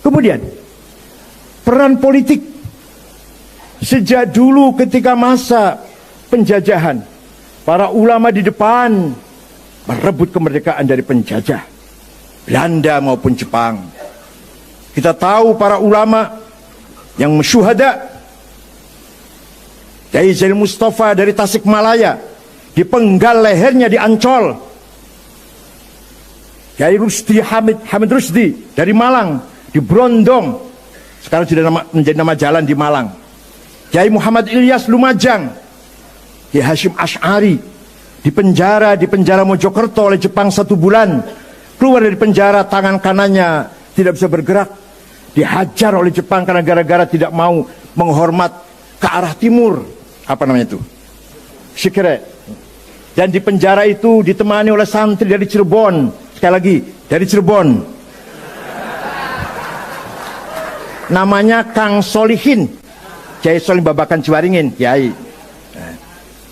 Kemudian peran politik sejak dulu ketika masa penjajahan, para ulama di depan merebut kemerdekaan dari penjajah Belanda maupun Jepang. Kita tahu para ulama yang syuhada, Kiai Zainal Mustafa dari Tasikmalaya dipenggal lehernya di Ancol, Kiai Rusdi Hamid Rusdi dari Malang di Brondong, sekarang sudah menjadi nama jalan di Malang, Kiai Muhammad Ilyas Lumajang, Kiai Hashim Asy'ari di penjara Mojokerto oleh Jepang 1 bulan. Keluar dari penjara, tangan kanannya tidak bisa bergerak, dihajar oleh Jepang karena gara-gara tidak mau menghormat ke arah timur, apa namanya itu, Shikere. Dan di penjara itu ditemani oleh santri dari Cirebon, sekali lagi dari Cirebon, namanya Kang Solihin, Kiai Solihin Babakan Ciwaringin, Kiai.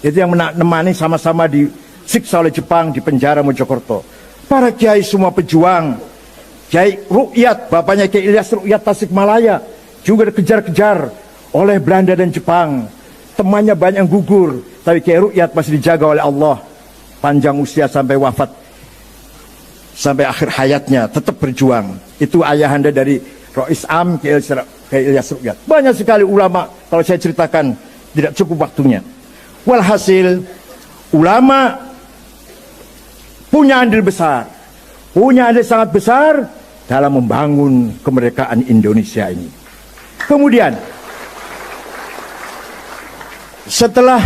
Itu yang menemani, sama-sama disiksa oleh Jepang di penjara Mojokerto. Para kiai semua pejuang, Kiai Rukyat, bapaknya Kiai Ilyas Rukyat Tasikmalaya, juga dikejar-kejar oleh Belanda dan Jepang. Temannya banyak yang gugur, tapi Kiai Rukyat masih dijaga oleh Allah, panjang usia sampai wafat, sampai akhir hayatnya tetap berjuang. Itu ayahanda dari Rois Am, Kiai Ilyas Rukyat. Banyak sekali ulama, kalau saya ceritakan tidak cukup waktunya. Walhasil, ulama punya andil besar, punya andil sangat besar dalam membangun kemerdekaan Indonesia ini. Kemudian setelah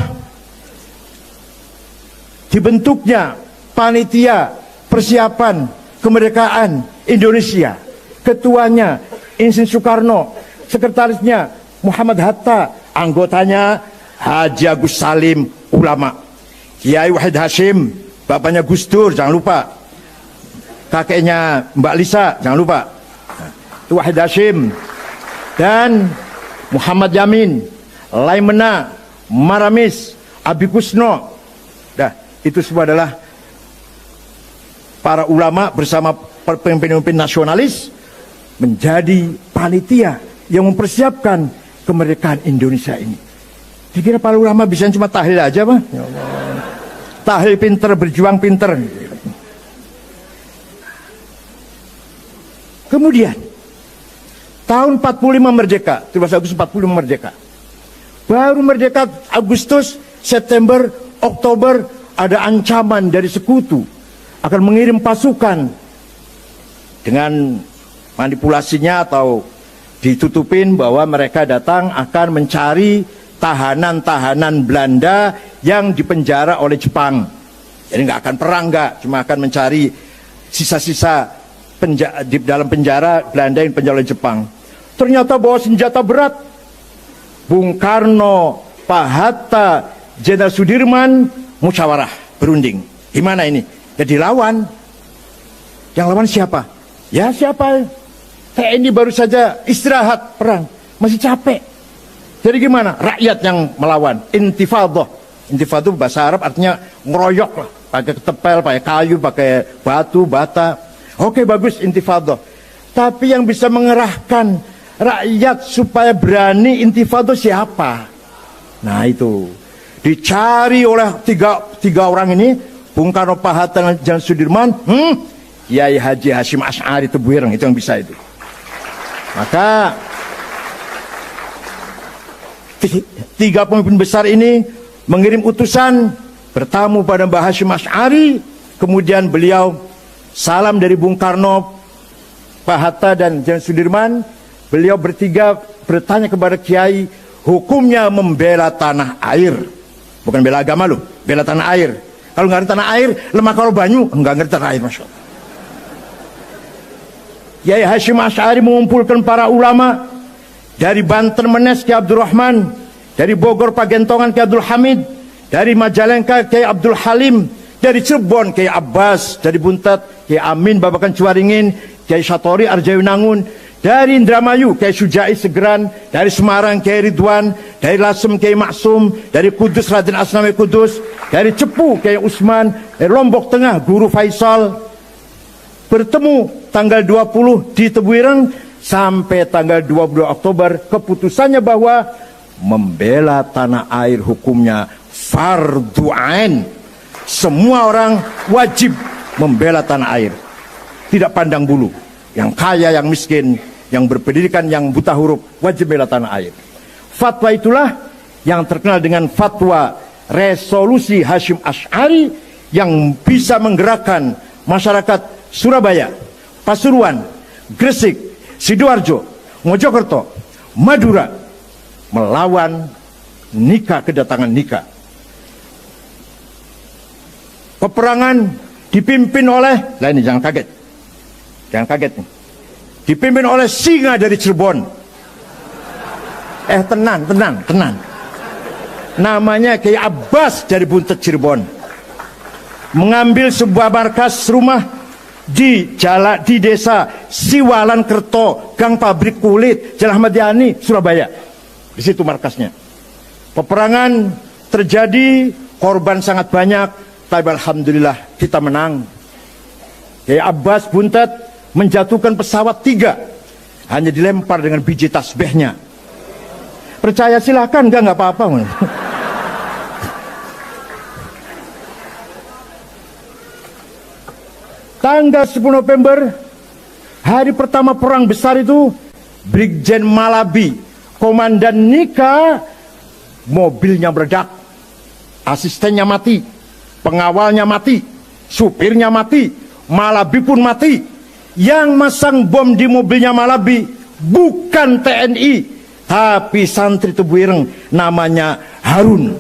dibentuknya panitia persiapan kemerdekaan Indonesia, ketuanya Insinyur Soekarno, sekretarisnya Muhammad Hatta, anggotanya Haji Agus Salim, ulama, Kiai Wahid Hashim, bapaknya Gus Dur, jangan lupa, kakeknya Mbak Lisa, jangan lupa, itu Wahid Hashim, dan Muhammad Yamin, Laimena, Maramis, Abi Kusno. Dah, itu semua adalah para ulama bersama pemimpin-pemimpin nasionalis menjadi panitia yang mempersiapkan kemerdekaan Indonesia ini. Dikira para ulama bisa cuma tahlil aja, Pak? Ya Allah. Tahlil pinter, berjuang pinter. Kemudian tahun 45 merdeka, 17 Agustus 45 merdeka. Baru merdeka Agustus, September, Oktober ada ancaman dari sekutu akan mengirim pasukan dengan manipulasinya atau ditutupin bahwa mereka datang akan mencari tahanan-tahanan Belanda yang dipenjara oleh Jepang. Jadi nggak akan perang, nggak, cuma akan mencari sisa-sisa di dalam penjara Belanda yang dipenjara oleh Jepang. Ternyata bawa senjata berat. Bung Karno, Pak Hatta, Jenderal Sudirman musyawarah, berunding. Gimana ini? Ya dilawan. Yang lawan siapa? Ya siapa? TNI baru saja istirahat perang, masih capek. Jadi gimana? Rakyat yang melawan. Intifadah. Intifadah bahasa Arab artinya ngeroyok lah. Pakai ketepel, pakai kayu, pakai batu, bata. Oke, bagus intifadah. Tapi yang bisa mengerahkan rakyat supaya berani intifadah siapa? Nah itu. Dicari oleh tiga orang ini. Bung Karno, Pak Hatta, dan Jenderal Sudirman. Kiai Haji Hashim Asy'ari Tebuireng. Itu yang bisa itu. Maka tiga pemimpin besar ini mengirim utusan bertamu pada Mbah Hashim Asy'ari. Kemudian beliau salam dari Bung Karno, Pak Hatta, dan Jenderal Sudirman. Beliau bertiga bertanya kepada Kiai, hukumnya membela tanah air, bukan bela agama loh, bela tanah air. Kalau nggak ngerti tanah air, lemah kalau banyu, nggak ngerti tanah air, Masya Allah. Kiai Hashim Asy'ari mengumpulkan para ulama dari Banten Menes Kiai Abdul Rahman, dari Bogor Pagentongan Kiai Abdul Hamid, dari Majalengka Kiai Abdul Halim, dari Cirebon Kiai Abbas, dari Buntet Kiai Amin Babakan Ciwaringin, Kiai Satori Arjawinangun, dari Indramayu Kiai Sujai Segeran, dari Semarang Kiai Ridwan, dari Lasem Kiai Maksum, dari Kudus Raden Asnawi Kudus, dari Cepu Kiai Usman, dari Lombok Tengah Guru Faisal. Bertemu tanggal 20 di Tebuireng sampai tanggal 22 Oktober keputusannya bahwa membela tanah air hukumnya fardhu ain. Semua orang wajib membela tanah air, tidak pandang bulu, yang kaya, yang miskin, yang berpendidikan, yang buta huruf, wajib bela tanah air. Fatwa itulah yang terkenal dengan fatwa resolusi Hasyim Asy'ari yang bisa menggerakkan masyarakat Surabaya, Pasuruan, Gresik, Sidoarjo, Mojokerto, Madura melawan nikah, kedatangan nikah. Peperangan dipimpin oleh, nah ini jangan kaget, nih. Dipimpin oleh singa dari Cirebon. Tenang. Namanya Kiai Abbas dari Buntet Cirebon. Mengambil sebuah markas rumah di desa Siwalan Kerto, Gang Pabrik Kulit, Jalan Ahmad Yani, Surabaya. Di situ markasnya. Peperangan terjadi, korban sangat banyak, tapi alhamdulillah kita menang. Kiai Abbas Buntet menjatuhkan pesawat 3, hanya dilempar dengan biji tasbihnya. Percaya silahkan, enggak apa-apa. Tanggal 10 November, hari pertama perang besar itu, Brigjen Malabi, komandan Nika, mobilnya meledak, asistennya mati, pengawalnya mati, supirnya mati, Malabi pun mati. Yang masang bom di mobilnya Malabi bukan TNI, tapi santri Tebu Ireng, namanya Harun.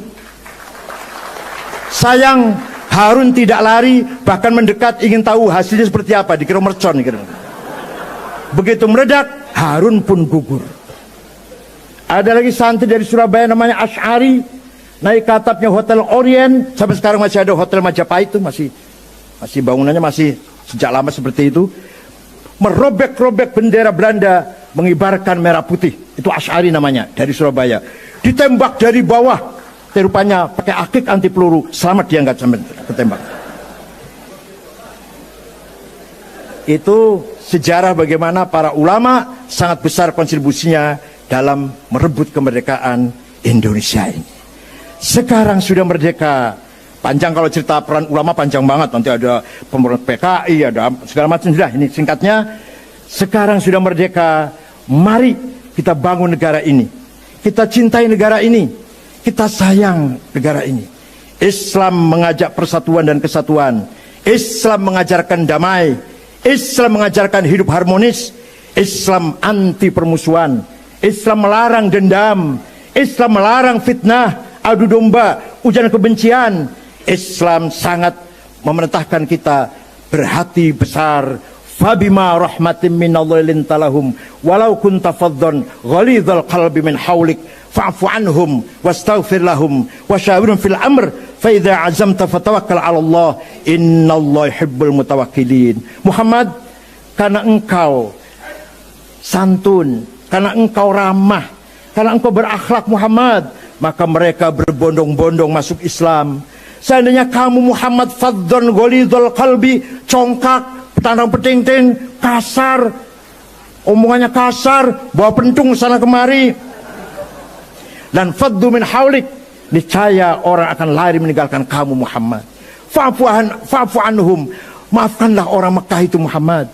Sayang, Harun tidak lari, bahkan mendekat ingin tahu hasilnya seperti apa, dikira mercon. Begitu meledak, Harun pun gugur. Ada lagi santri dari Surabaya namanya Asy'ari, naik ke atapnya Hotel Orient, sampai sekarang masih ada Hotel Majapahit itu, masih bangunannya masih sejak lama seperti itu. Merobek-robek bendera Belanda, mengibarkan merah putih. Itu Asy'ari namanya, dari Surabaya. Ditembak dari bawah, rupanya pakai akik anti peluru, selamat dia nggak sampai ketembak. Itu sejarah bagaimana para ulama sangat besar kontribusinya dalam merebut kemerdekaan Indonesia ini. Sekarang sudah merdeka. Panjang kalau cerita peran ulama, panjang banget. Nanti ada pemberontak PKI, ada segala macam. Sudah, ini singkatnya. Sekarang sudah merdeka. Mari kita bangun negara ini. Kita cintai negara ini. Kita sayang negara ini. Islam mengajak persatuan dan kesatuan. Islam mengajarkan damai. Islam mengajarkan hidup harmonis. Islam anti permusuhan. Islam melarang dendam. Islam melarang fitnah, adu domba, ujaran kebencian. Islam sangat memerintahkan kita berhati besar. Fabima rahmatin minallahi lintalahum walau kunta faddan ghalidhal qalbi min hawlik fa'fu anhum wastaghfir lahum wasyawirhum fil amr fa idza azamta fatawakkal 'ala Allah innallaha yuhibbul mutawakkilin. Muhammad, karena engkau santun, karena engkau ramah, karena engkau berakhlak Muhammad, maka mereka berbondong-bondong masuk Islam. Seandainya kamu Muhammad faddan ghalidhal qalbi, congkak, tandang peting-ting, kasar, omongannya kasar, bawa pentung sana kemari, dan faddu min haulik, niscaya orang akan lari meninggalkan kamu Muhammad. Fa'fu anhum, maafkanlah orang Mekah itu Muhammad.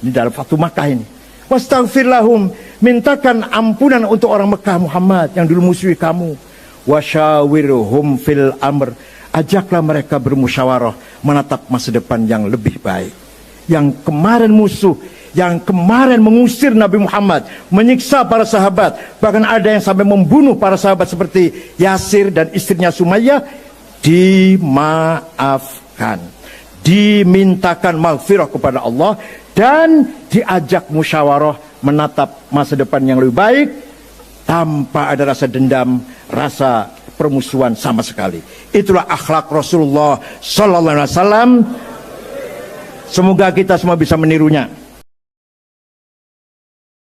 Ini dalam Fatu Makkah ini. Wastaghfir lahum, mintakan ampunan untuk orang Mekah Muhammad yang dulu musuhi kamu. Wasyawirhum fil amr, ajaklah mereka bermusyawarah menatap masa depan yang lebih baik. Yang kemarin musuh, yang kemarin mengusir Nabi Muhammad, menyiksa para sahabat, bahkan ada yang sampai membunuh para sahabat seperti Yasir dan istrinya Sumayyah, dimaafkan, dimintakan maghfirah kepada Allah, dan diajak musyawarah menatap masa depan yang lebih baik tanpa ada rasa dendam, rasa permusuhan sama sekali. Itulah akhlak Rasulullah sallallahu alaihi wasallam. Semoga kita semua bisa menirunya.